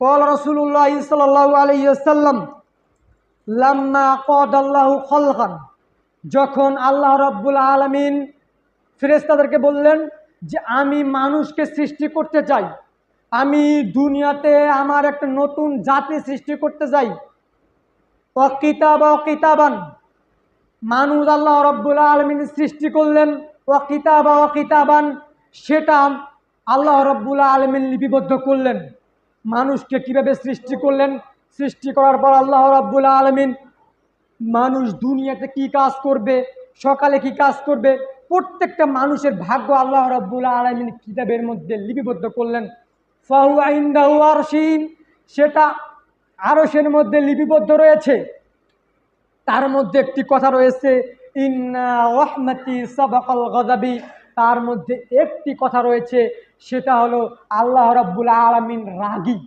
قال رسول الله صلى الله عليه وسلم لما قضى الله خلقا যখন আল্লাহ রাব্বুল আলামিন ফেরেশতাদেরকে বললেন যে আমি মানুষকে সৃষ্টি করতে চাই, আমি দুনিয়াতে আমার একটা নতুন জাতি সৃষ্টি করতে চাই। কিতাবান মানুষ আল্লাহ রাব্বুল আলামিন সৃষ্টি করলেন, কিতাবান সেটা আল্লাহ রাব্বুল আলামিন লিপিবদ্ধ করলেন। মানুষকে কিভাবে সৃষ্টি করলেন, সৃষ্টি করার পর আল্লাহ রাব্বুল আলামিন মানুষ দুনিয়াতে কি কাজ করবে, সকালে কি কাজ করবে, প্রত্যেকটা মানুষের ভাগ্য আল্লাহ রাব্বুল আলামিন কিতাবের মধ্যে লিপিবদ্ধ করলেন। ফাহুয়া ইনদাহু আরশিন সেটা আরশের মধ্যে লিপিবদ্ধ রয়েছে। তার মধ্যে একটি কথা রয়েছে ইন্না রাহমাতি সাবাকাল গাযাবি, তার মধ্যে একটি কথা রয়েছে সেটা হলো আল্লাহ রাব্বুল আলামিন রাগী।